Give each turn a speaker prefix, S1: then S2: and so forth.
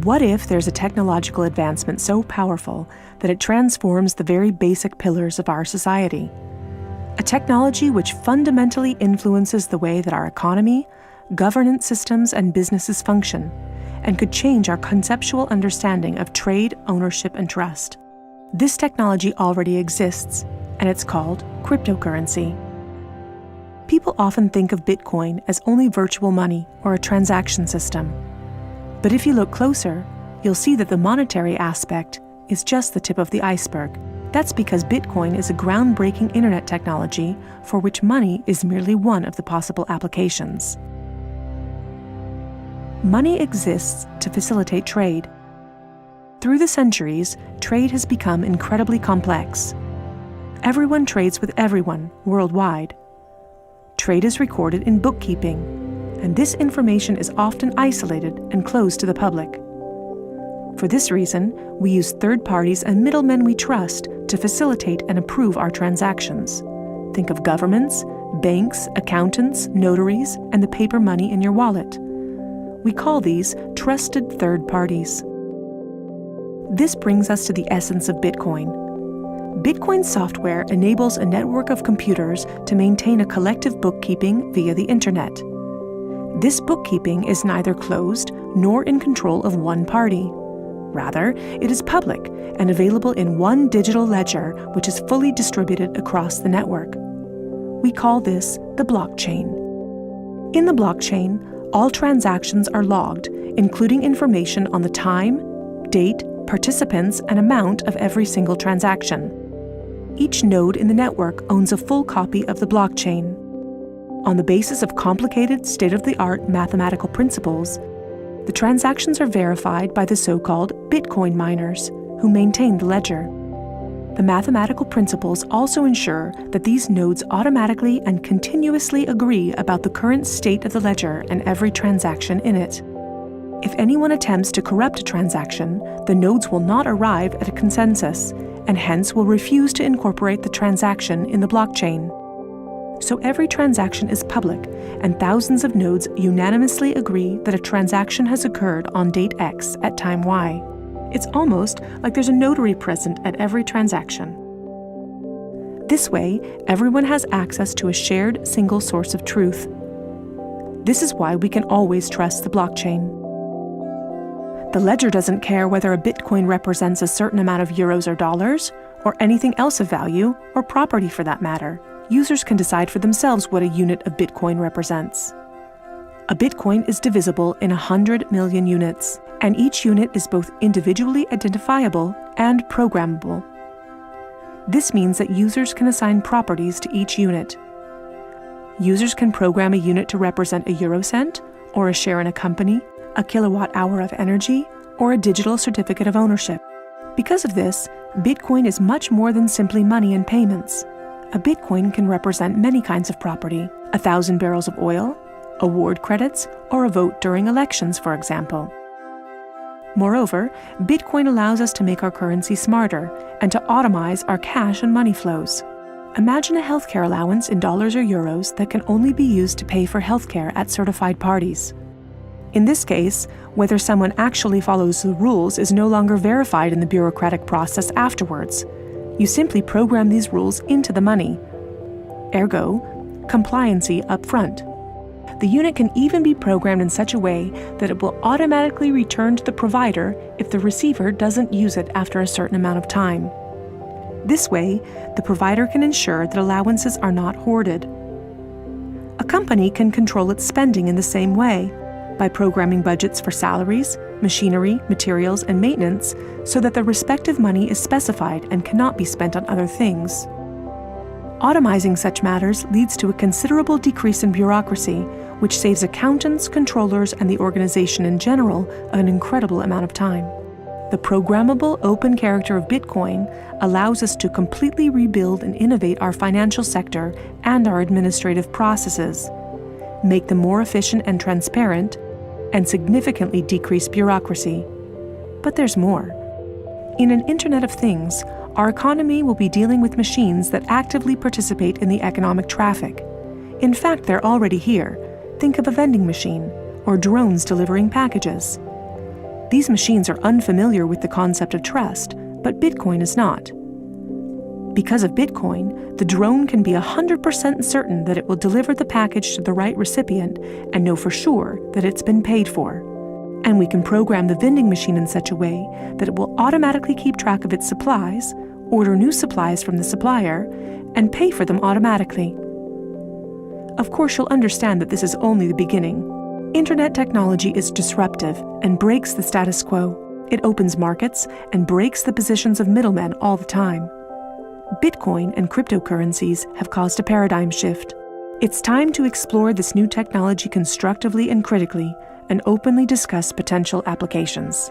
S1: What if there's a technological advancement so powerful that it transforms the very basic pillars of our society? A technology which fundamentally influences the way that our economy, governance systems, and businesses function, and could change our conceptual understanding of trade, ownership, and trust. This technology already exists, and it's called cryptocurrency. People often think of Bitcoin as only virtual money or a transaction system. But if you look closer, you'll see that the monetary aspect is just the tip of the iceberg. That's because Bitcoin is a groundbreaking internet technology for which money is merely one of the possible applications. Money exists to facilitate trade. Through the centuries, trade has become incredibly complex. Everyone trades with everyone worldwide. Trade is recorded in bookkeeping, and this information is often isolated and closed to the public. For this reason, we use third parties and middlemen we trust to facilitate and approve our transactions. Think of governments, banks, accountants, notaries, and the paper money in your wallet. We call these trusted third parties. This brings us to the essence of Bitcoin. Bitcoin software enables a network of computers to maintain a collective bookkeeping via the internet. This bookkeeping is neither closed nor in control of one party. Rather, it is public and available in one digital ledger which is fully distributed across the network. We call this the blockchain. In the blockchain, all transactions are logged, including information on the time, date, participants, and amount of every single transaction. Each node in the network owns a full copy of the blockchain. On the basis of complicated, state-of-the-art mathematical principles, the transactions are verified by the so-called Bitcoin miners, who maintain the ledger. The mathematical principles also ensure that these nodes automatically and continuously agree about the current state of the ledger and every transaction in it. If anyone attempts to corrupt a transaction, the nodes will not arrive at a consensus, and hence will refuse to incorporate the transaction in the blockchain. So every transaction is public, and thousands of nodes unanimously agree that a transaction has occurred on date X at time Y. It's almost like there's a notary present at every transaction. This way, everyone has access to a shared single source of truth. This is why we can always trust the blockchain. The ledger doesn't care whether a Bitcoin represents a certain amount of euros or dollars, or anything else of value, or property for that matter. Users can decide for themselves what a unit of Bitcoin represents. A Bitcoin is divisible in 100 million units, and each unit is both individually identifiable and programmable. This means that users can assign properties to each unit. Users can program a unit to represent a eurocent, or a share in a company, a kilowatt-hour of energy, or a digital certificate of ownership. Because of this, Bitcoin is much more than simply money and payments. A Bitcoin can represent many kinds of property: 1,000 barrels of oil, award credits, or a vote during elections, for example. Moreover, Bitcoin allows us to make our currency smarter and to automize our cash and money flows. Imagine a healthcare allowance in dollars or euros that can only be used to pay for healthcare at certified parties. In this case, whether someone actually follows the rules is no longer verified in the bureaucratic process afterwards. You simply program these rules into the money. Ergo, compliancy up front. The unit can even be programmed in such a way that it will automatically return to the provider if the receiver doesn't use it after a certain amount of time. This way, the provider can ensure that allowances are not hoarded. A company can control its spending in the same way, by programming budgets for salaries, machinery, materials, and maintenance so that the respective money is specified and cannot be spent on other things. Automizing such matters leads to a considerable decrease in bureaucracy, which saves accountants, controllers, and the organization in general an incredible amount of time. The programmable open character of Bitcoin allows us to completely rebuild and innovate our financial sector and our administrative processes, make them more efficient and transparent, and significantly decrease bureaucracy. But there's more. In an Internet of Things, our economy will be dealing with machines that actively participate in the economic traffic. In fact, they're already here. Think of a vending machine, or drones delivering packages. These machines are unfamiliar with the concept of trust, but Bitcoin is not. Because of Bitcoin, the drone can be 100% certain that it will deliver the package to the right recipient and know for sure that it's been paid for. And we can program the vending machine in such a way that it will automatically keep track of its supplies, order new supplies from the supplier, and pay for them automatically. Of course, you'll understand that this is only the beginning. Internet technology is disruptive and breaks the status quo. It opens markets and breaks the positions of middlemen all the time. Bitcoin and cryptocurrencies have caused a paradigm shift. It's time to explore this new technology constructively and critically, and openly discuss potential applications.